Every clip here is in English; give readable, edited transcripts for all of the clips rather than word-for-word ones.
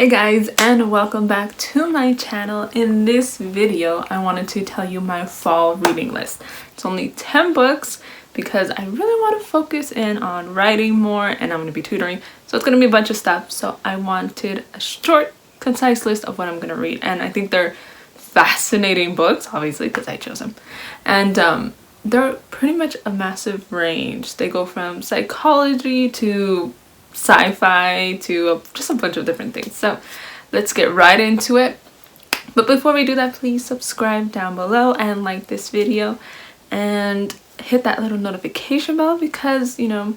Hey guys, and welcome back to my channel. In this video I wanted to tell you my fall reading list. It's only 10 books because I really want to focus in on writing more, and I'm going to be tutoring, so it's going to be a bunch of stuff. So I wanted a short, concise list of what I'm going to read, and I think they're fascinating books, obviously because I chose them, and they're pretty much a massive range. They go from psychology to sci-fi to just a bunch of different things. So let's get right into it. But before we do that, please subscribe down below and like this video and hit that little notification bell, because you know,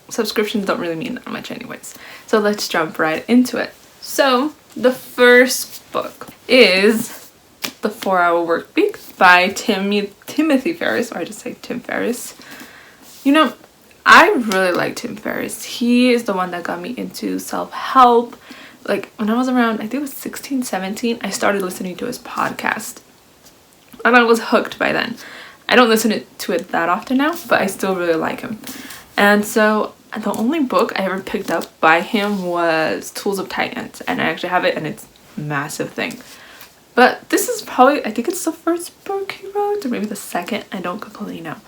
subscriptions don't really mean that much anyways. So let's jump right into it. So the first book is The 4-Hour Workweek by Timothy Ferriss, or I just say Tim Ferriss. You know, I really like Tim Ferriss. He is the one that got me into self-help. Like when I was around, I think it was 16, 17, I started listening to his podcast. And I was hooked by then. I don't listen to it that often now, but I still really like him. And so the only book I ever picked up by him was Tools of Titans. And I actually have it, and it's a massive thing. But this is probably, I think it's the first book he wrote, or maybe the second. I don't completely know.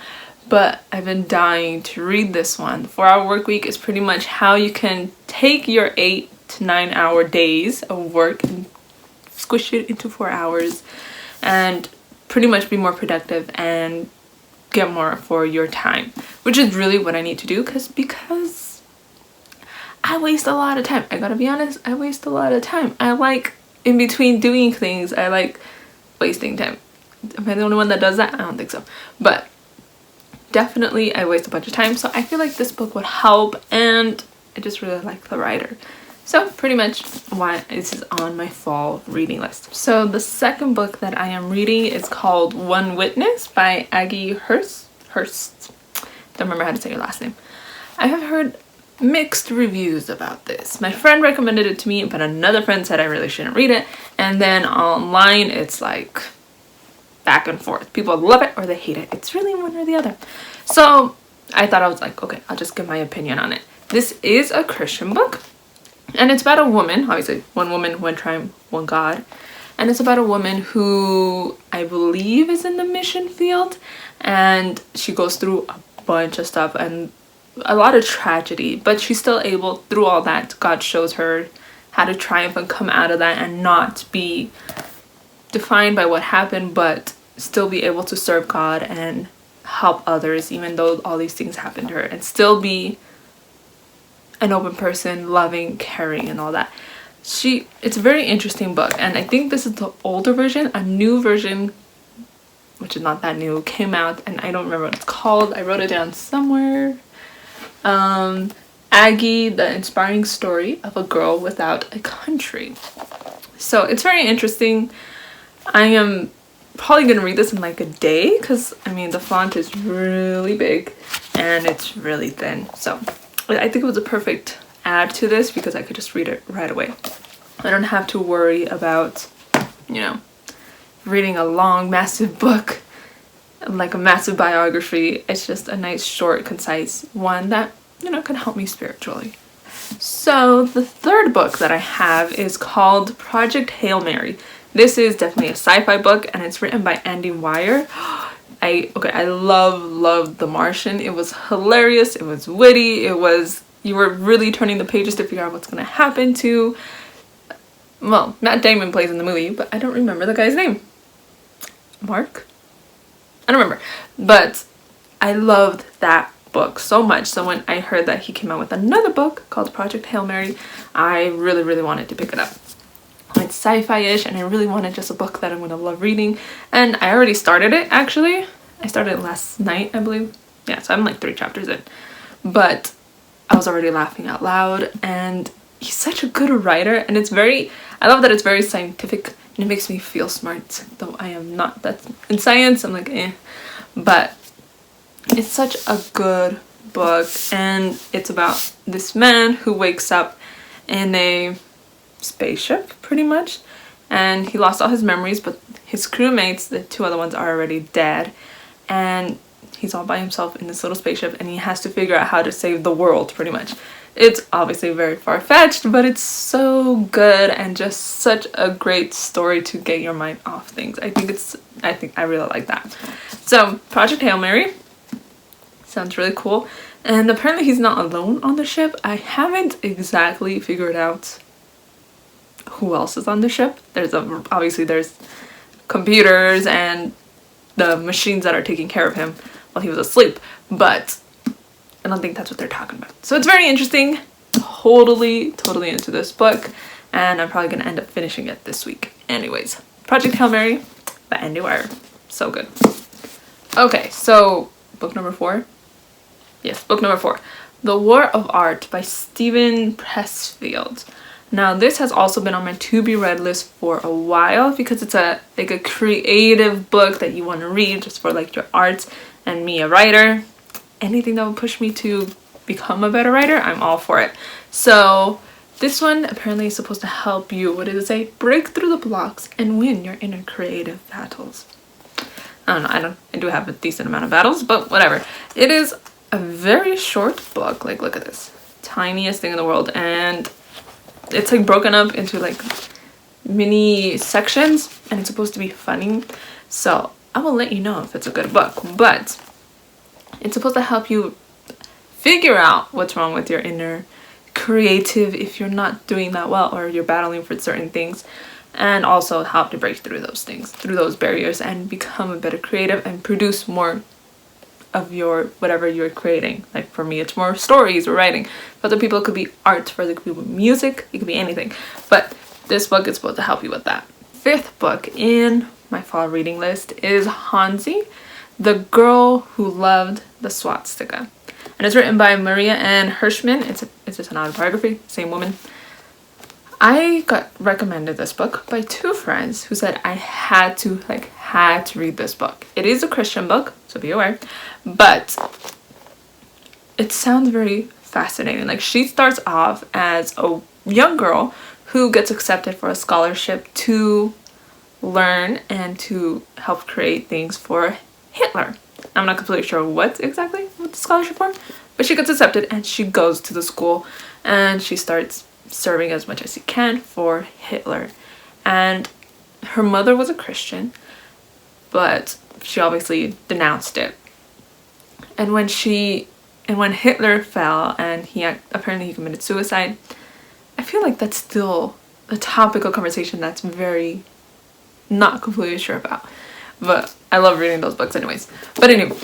But I've been dying to read this one. The 4-Hour Workweek is pretty much how you can take your 8 to 9 hour days of work and squish it into 4 hours and pretty much be more productive and get more for your time, which is really what I need to do, because I waste a lot of time. I gotta be honest, I waste a lot of time. I like, in between doing things, I like wasting time. Am I the only one that does that? I don't think so. But definitely I waste a bunch of time, so I feel like this book would help, and I just really like the writer. So pretty much why this is on my fall reading list. So the second book that I am reading is called One Witness by Aggie Hurst. Don't remember how to say your last name. I have heard mixed reviews about this. My friend recommended it to me, but another friend said I really shouldn't read it, and then online it's like back and forth. People love it or they hate it. It's really one or the other. So I thought, I was like, okay, I'll just give my opinion on it. This is a Christian book, and it's about a woman, obviously one woman, one tribe, one God. And it's about a woman who I believe is in the mission field, and she goes through a bunch of stuff and a lot of tragedy, but she's still able, through all that, God shows her how to triumph and come out of that and not be defined by what happened, but still be able to serve God and help others even though all these things happened to her, and still be an open person, loving, caring, and all that. It's a very interesting book, and I think this is the older version. A new version, which is not that new, came out, and I don't remember what it's called. I wrote it down somewhere. Aggie, the inspiring story of a girl without a country. So it's very interesting. I am probably gonna read this in like a day, because I mean the font is really big and it's really thin, so I think it was a perfect add to this because I could just read it right away. I don't have to worry about, you know, reading a long massive book like a massive biography. It's just a nice, short, concise one that, you know, can help me spiritually. So the third book that I have is called Project Hail Mary. This is definitely a sci-fi book, and it's written by Andy Weir. I love The Martian. It was hilarious, it was witty, you were really turning the pages to figure out what's gonna happen to, well, Matt Damon plays in the movie, but I don't remember the guy's name. Mark? I don't remember. But I loved that book so much, so when I heard that he came out with another book called Project Hail Mary, I really wanted to pick it up. It's sci-fi-ish, and I really wanted just a book that I'm going to love reading, and I already started it. Actually, I started it last night, I believe. Yeah, so I'm like 3 chapters in, but I was already laughing out loud, and he's such a good writer, and I love that it's very scientific, and it makes me feel smart, though I am not that in science. I'm like but it's such a good book, and it's about this man who wakes up in a spaceship pretty much, and he lost all his memories, but his crewmates, the 2 other ones, are already dead, and he's all by himself in this little spaceship, and he has to figure out how to save the world pretty much. It's obviously very far-fetched, but it's so good and just such a great story to get your mind off things. I think I really like that. So Project Hail Mary sounds really cool, and apparently he's not alone on the ship. I haven't exactly figured out who else is on the ship. Obviously there's computers and the machines that are taking care of him while he was asleep, but I don't think that's what they're talking about. So it's very interesting. Totally into this book, and I'm probably gonna end up finishing it this week. Anyways, Project Hail Mary by Andy Weir. So good. Okay, so book number 4. Yes, book number 4. The War of Art by Steven Pressfield. Now this has also been on my to be read list for a while because it's a creative book that you want to read just for like your arts, and me, a writer, anything that will push me to become a better writer, I'm all for it. So this one apparently is supposed to help you, what did it say? Break through the blocks and win your inner creative battles. I don't know, I do have a decent amount of battles, but whatever. It is a very short book. Like, look at this. Tiniest thing in the world, and it's like broken up into like mini sections, and it's supposed to be funny. So I will let you know if it's a good book, but it's supposed to help you figure out what's wrong with your inner creative if you're not doing that well or you're battling for certain things, and also help to break through those things, through those barriers, and become a better creative and produce more of your whatever you're creating. Like for me, it's more stories or writing. For other people, it could be art. For other people, music. It could be anything. But this book is supposed to help you with that. 5th book in my fall reading list is Hansi, The Girl Who Loved the Swastika. And it's written by Maria Ann Hirschman. It's just an autobiography, same woman. I got recommended this book by 2 friends who said I had to read this book. It is a Christian book, so be aware, but it sounds very fascinating. Like, she starts off as a young girl who gets accepted for a scholarship to learn and to help create things for Hitler. I'm not completely sure what the scholarship for, but she gets accepted and she goes to the school and she starts serving as much as she can for Hitler. And her mother was a Christian, but she obviously denounced it. And when Hitler fell and apparently he committed suicide, I feel like that's still a topic of conversation that's very not completely sure about. But I love reading those books anyways. But anyway,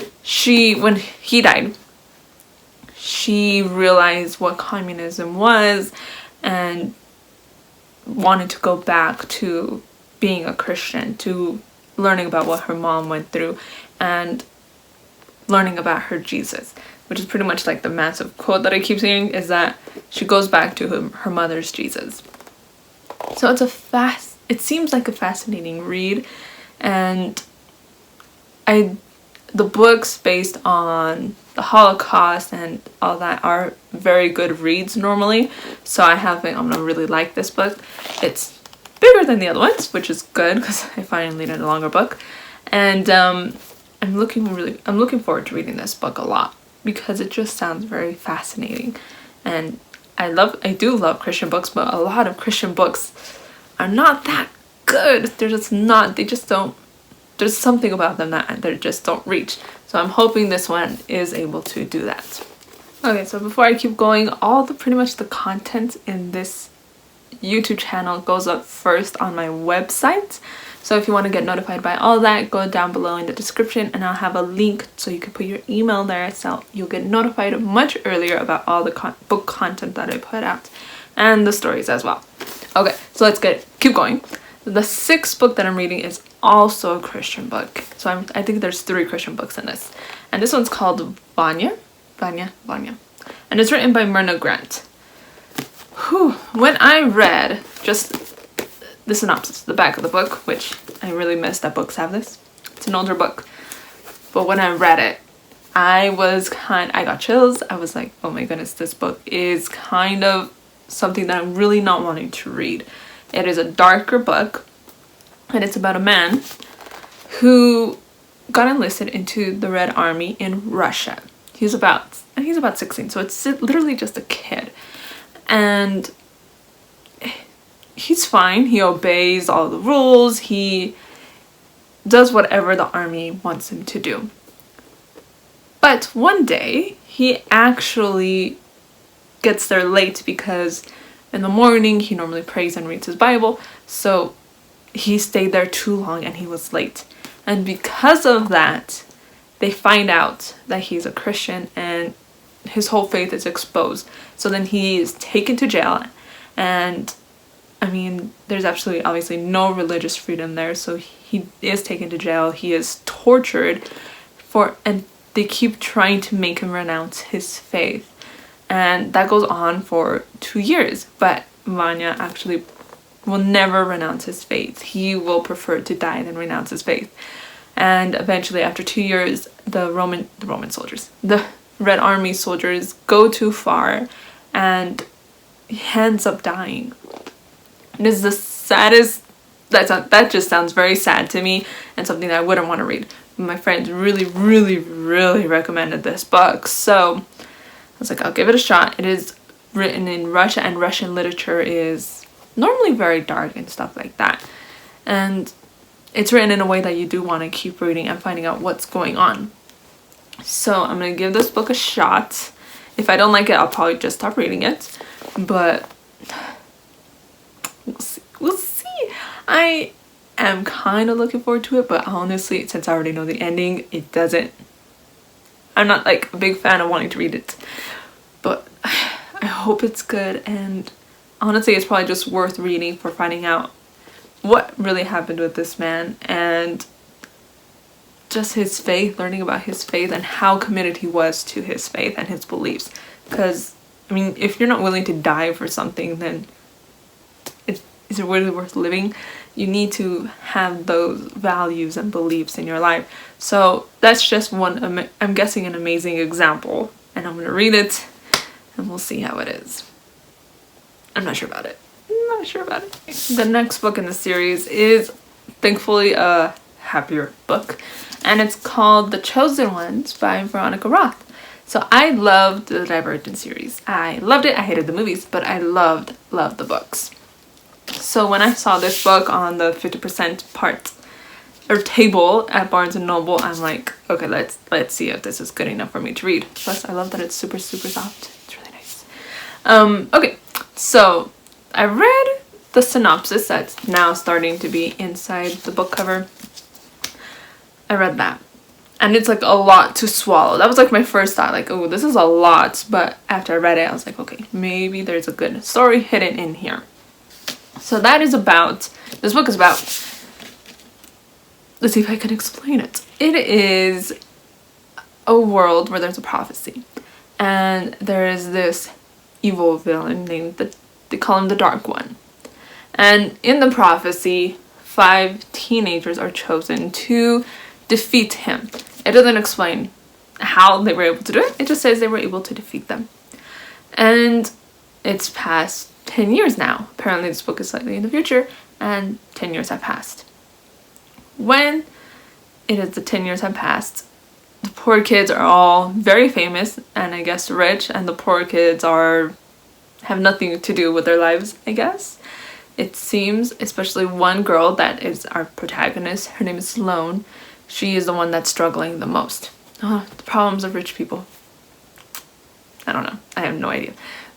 when he died, she realized what communism was and wanted to go back to being a Christian, to learning about what her mom went through and learning about her Jesus, which is pretty much like the massive quote that I keep saying, is that she goes back to her mother's Jesus. So it seems like a fascinating read, and the books based on the Holocaust and all that are very good reads normally, so I'm gonna really like this book. It's bigger than the other ones, which is good because I finally need a longer book, and I'm looking forward to reading this book a lot because it just sounds very fascinating. And I do love Christian books, but a lot of Christian books are not that good. There's something about them that they just don't reach. So I'm hoping this one is able to do that. Okay, so before I keep going, pretty much the content in this YouTube channel goes up first on my website. So if you want to get notified by all that, go down below in the description and I'll have a link so you can put your email there, so you'll get notified much earlier about all the book content that I put out and the stories as well. Okay, so let's keep going. The 6th book that I'm reading is also a Christian book. So I think there's 3 Christian books in this. And this one's called Banya. And it's written by Myrna Grant. When I read just the synopsis, the back of the book, which I really miss that books have this. It's an older book. But when I read it, I got chills. I was like, oh my goodness, this book is kind of something that I'm really not wanting to read. It is a darker book, and it's about a man who got enlisted into the Red Army in Russia. He's about 16, so it's literally just a kid. And he's fine. He obeys all the rules. He does whatever the army wants him to do. But one day, he actually gets there late because in the morning he normally prays and reads his Bible. So he stayed there too long and he was late. And because of that, they find out that he's a Christian and his whole faith is exposed. So then he is taken to jail, and I mean, there's absolutely obviously no religious freedom there, so he is taken to jail. He is tortured and they keep trying to make him renounce his faith. And that goes on for 2 years, but Banya actually will never renounce his faith. He will prefer to die than renounce his faith. And eventually, after 2 years, the Red Army soldiers go too far and he ends up dying. It is the saddest, that just sounds very sad to me and something that I wouldn't want to read. My friends really, really, really recommended this book, so I was like, I'll give it a shot. It is written in Russia, and Russian literature is normally very dark and stuff like that. And it's written in a way that you do want to keep reading and finding out what's going on. So I'm going to give this book a shot. If I don't like it, I'll probably just stop reading it. But we'll see. We'll see. I am kind of looking forward to it, but honestly, since I already know the ending, I'm not like a big fan of wanting to read it. But I hope it's good, and honestly, it's probably just worth reading for finding out what really happened with this man and just his faith, learning about his faith and how committed he was to his faith and his beliefs. Because, I mean, if you're not willing to die for something, then is it really worth living? You need to have those values and beliefs in your life. So that's just one, I'm guessing, an amazing example. And I'm going to read it and we'll see how it is. I'm not sure about it. The next book in the series is thankfully a happier book, and it's called The Chosen Ones by Veronica Roth. So I loved the Divergent series. I loved it. I hated the movies, but I loved the books. So when I saw this book on the 50% part or table at Barnes & Noble, I'm like, okay, let's see if this is good enough for me to read. Plus, I love that it's super, super soft. It's really nice. Okay, so I read the synopsis that's now starting to be inside the book cover. I read that. And it's like a lot to swallow. That was like my first thought, like, oh, this is a lot. But after I read it, I was like, okay, maybe there's a good story hidden in here. So this book is about, let's see if I can explain it. It is a world where there's a prophecy. And there is this evil villain named, they call him the Dark One. And in the prophecy, 5 teenagers are chosen to defeat him. It doesn't explain how they were able to do it. It just says they were able to defeat them. And it's past 10 years now. Apparently this book is slightly in the future, and 10 years have passed. When it is the 10 years have passed, the poor kids are all very famous and I guess rich, and the poor kids have nothing to do with their lives, I guess. It seems, especially one girl that is our protagonist, her name is Sloane. She is the one that's struggling the most. Oh, the problems of rich people. I don't know. I have no idea.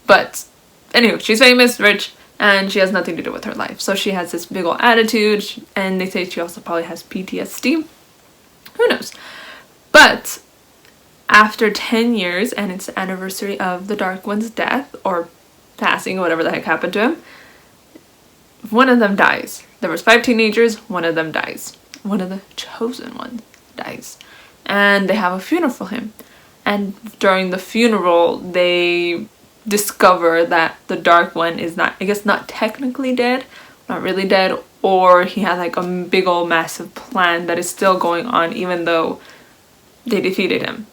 But anyway, she's famous, rich, and she has nothing to do with her life. So she has this big old attitude, and they say she also probably has PTSD. Who knows? But after 10 years, and it's the anniversary of the Dark One's death, or passing, or whatever the heck happened to him, one of them dies. There was 5 teenagers, one of them dies. One of the chosen ones dies. And they have a funeral for him. And during the funeral, they discover that the Dark One is not, I guess, not technically dead, not really dead, or he has like a big old massive plan that is still going on even though they defeated him.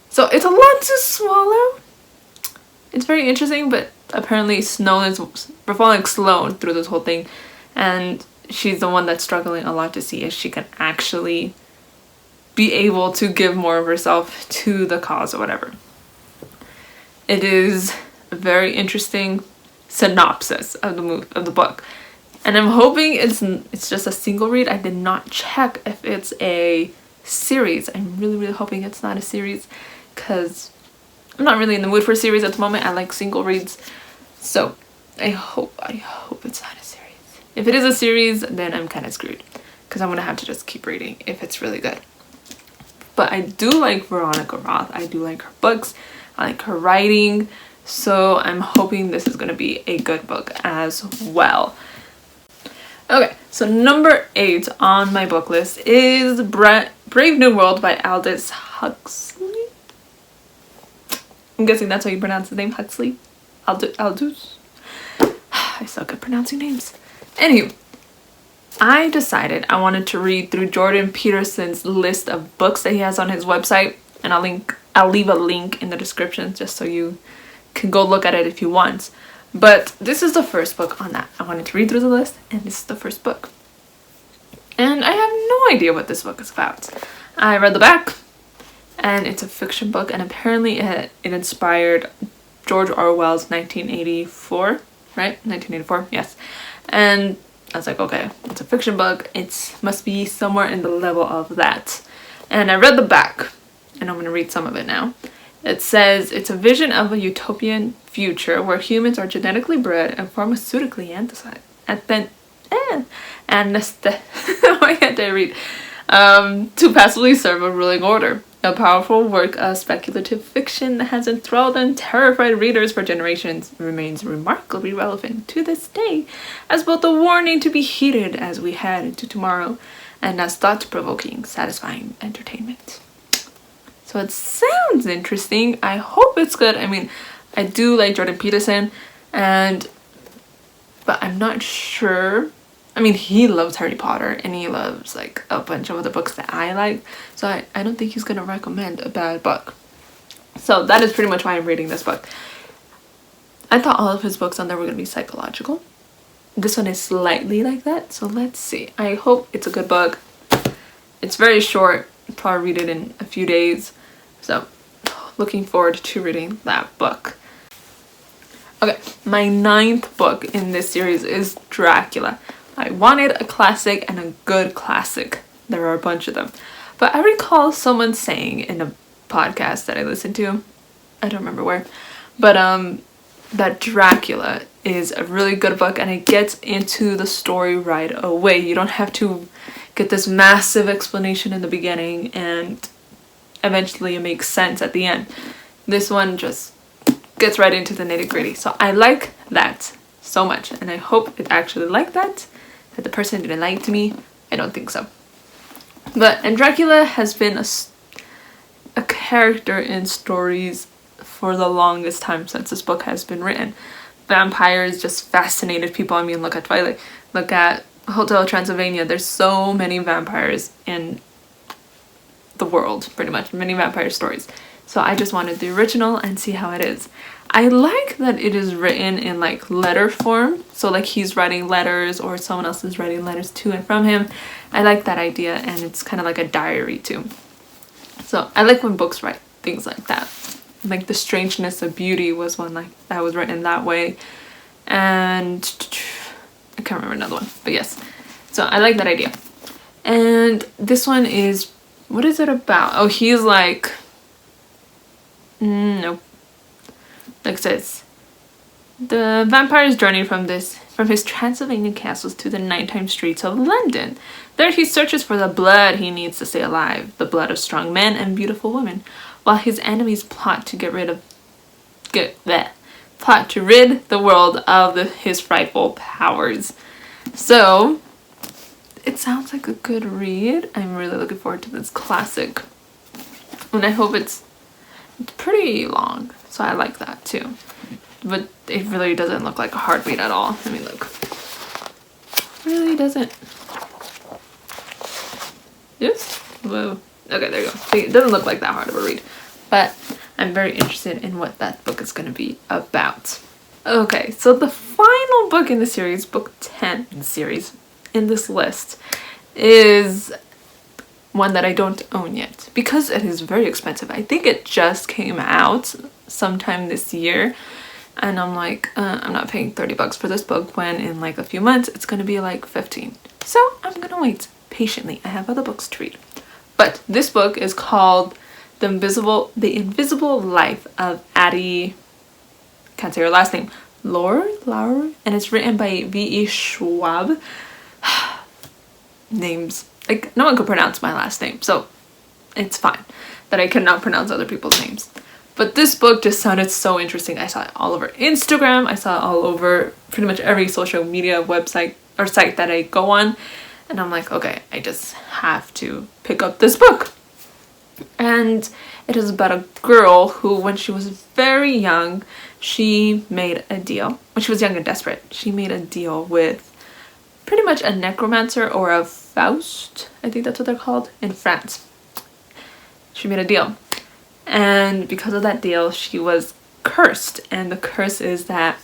So it's a lot to swallow. It's very interesting, but apparently we're following Sloane through this whole thing, and she's the one that's struggling a lot to see if she can actually be able to give more of herself to the cause or whatever. It is very interesting. synopsis of the book. And I'm hoping it's just a single read. I did not check if it's a series. I'm really hoping it's not a series, because I'm not really in the mood for a series at the moment. I like single reads. So I hope it's not a series. If it is a series, then I'm kind of screwed, because I'm gonna have to just keep reading if it's really good. But I do like Veronica Roth. I do like her books. I like her writing. So I'm hoping this is gonna be a good book as well. Okay, so number 8 on my book list is Brave New World by Aldous Huxley. I'm guessing that's how you pronounce his name, Huxley? Aldous? I suck at pronouncing names. Anywho, I decided I wanted to read through Jordan Peterson's list of books that he has on his website, and I'll leave a link in the description just so you can go look at it if you want. But this is the first book on that. I wanted to read through the list, and this is the first book. And I have no idea what this book is about. I read the back, and it's a fiction book, and apparently it inspired George Orwell's 1984, right? 1984, yes. And I was like, okay, it's a fiction book. It must be somewhere in the level of that. And I read the back, and I'm going to read some of it now. It says, it's a vision of a utopian future where humans are genetically bred and pharmaceutically to passively serve a ruling order. A powerful work of speculative fiction that has enthralled and terrified readers for generations remains remarkably relevant to this day as both a warning to be heeded as we head into tomorrow and as thought-provoking, satisfying entertainment. So it sounds interesting. I hope it's good. I mean, I do like Jordan Peterson, but I'm not sure. I mean, he loves Harry Potter, and he loves like a bunch of other books that I like. So I don't think he's gonna recommend a bad book. So that is pretty much why I'm reading this book. I thought all of his books on there were gonna be psychological. This one is slightly like that. So let's see. I hope it's a good book. It's very short. I'll probably read it in a few days. So looking forward to reading that book. Okay, my 9th book in this series is Dracula. I wanted a classic and a good classic. There are a bunch of them. But I recall someone saying in a podcast that I listened to, I don't remember where, but that Dracula is a really good book, and it gets into the story right away. You don't have to get this massive explanation in the beginning and eventually it makes sense at the end. This one just gets right into the nitty-gritty. So I like that so much, and I hope it actually like that the person didn't lie to me. I don't think so. And Dracula has been a character in stories for the longest time since this book has been written. Vampires just fascinated people. I mean, look at Twilight, look at Hotel Transylvania. There's so many vampires in the world, pretty much, many vampire stories. So I just wanted the original and see how it is. I like that it is written in like letter form. So like he's writing letters or someone else is writing letters to and from him. I like that idea, and it's kind of like a diary too. So I like when books write things like that. Like The Strangeness of Beauty was one like that was written that way. And I can't remember another one, but yes. So I like that idea. And this one is, what is it about? Oh, he's like, nope. Like it says, the vampire's journey from his Transylvanian castles to the nighttime streets of London. There he searches for the blood he needs to stay alive, the blood of strong men and beautiful women, while his enemies plot to rid the world of his frightful powers. So it sounds like a good read. I'm really looking forward to this classic, and I hope it's pretty long, so I like that too. But it really doesn't look like a hard read at all. I mean, look, really doesn't. Yes. Whoa. Okay, there you go. It doesn't look like that hard of a read, but I'm very interested in what that book is going to be about. Okay, so the final book in the series, book 10 in the series, in this list, is one that I don't own yet because it is very expensive. I think it just came out sometime this year, And I'm like, I'm not paying 30 bucks for this book when in like a few months it's gonna be like 15. So I'm gonna wait patiently. I have other books to read. But this book is called The Invisible Life of Addie, can't say her last name, Laure, and it's written by V.E. Schwab. Names, like, no one could pronounce my last name, so it's fine that I cannot pronounce other people's names. But this book just sounded so interesting. I saw it all over Instagram. I saw it all over pretty much every social media website or site that I go on. And I'm like, okay, I just have to pick up this book. And it is about a girl who, when she was very young, she made a deal. When she was young and desperate, she made a deal with pretty much a necromancer, or a Faust, I think that's what they're called, in France. She made a deal. And because of that deal, she was cursed. And the curse is that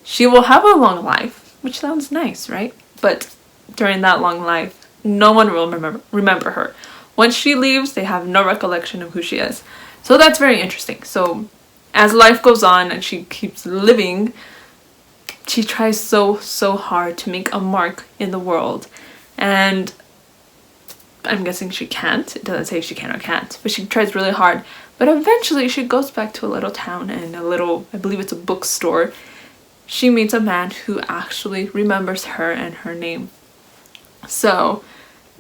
she will have a long life, which sounds nice, right? But during that long life, no one will remember her. Once she leaves, they have no recollection of who she is. So that's very interesting. So as life goes on and she keeps living, she tries so hard to make a mark in the world. And I'm guessing she can't. It doesn't say if she can or can't, but she tries really hard. But eventually she goes back to a little town, and a little, I believe it's a bookstore. She meets a man who actually remembers her and her name. So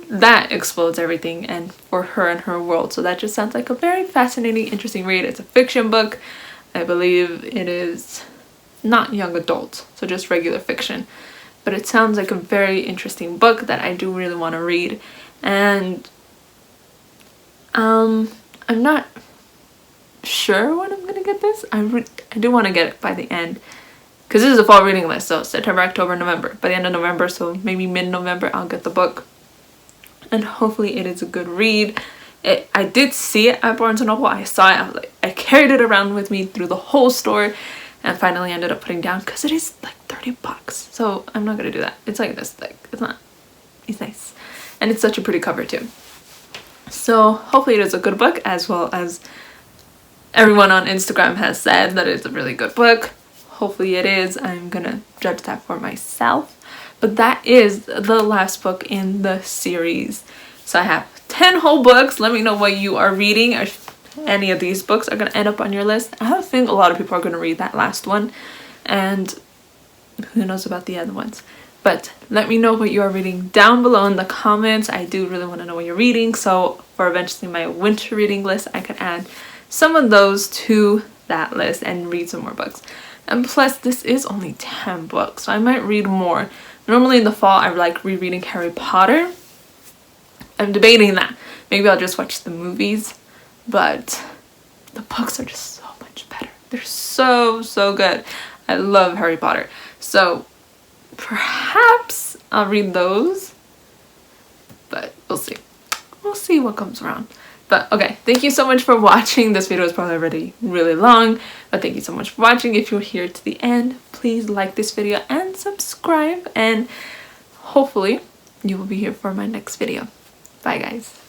that explodes everything and for her and her world. So that just sounds like a very fascinating, interesting read. It's a fiction book. I believe it is not young adult, so just regular fiction. But it sounds like a very interesting book that I do really want to read. And I'm not sure when I'm gonna get this. I do want to get it by the end, because this is a fall reading list, so September, October, November. By the end of November, so maybe mid-November, I'll get the book. And hopefully it is a good read. I did see it at Barnes & Noble. I saw it. I carried it around with me through the whole store, and finally ended up putting down, because it is like 30 bucks. So I'm not gonna do that. It's like this, like, it's nice. And it's such a pretty cover too. So hopefully it is a good book, as well as everyone on Instagram has said that it's a really good book. Hopefully it is. I'm gonna judge that for myself. But that is the last book in the series. So I have 10 whole books. Let me know what you are reading, or if any of these books are going to end up on your list. I have a feeling a lot of people are going to read that last one, and who knows about the other ones. But let me know what you are reading down below in the comments. I do really want to know what you're reading, so for eventually my winter reading list, I could add some of those to that list and read some more books. And plus, this is only 10 books, so I might read more. Normally in the fall, I like rereading Harry Potter. I'm debating that. Maybe I'll just watch the movies, but the books are just so much better. They're so good. I love Harry Potter. So perhaps I'll read those, but we'll see. We'll see what comes around. But okay, thank you so much for watching. This video is probably already really long, but thank you so much for watching. If you're here to the end, please like this video and subscribe, and hopefully you will be here for my next video. Bye guys.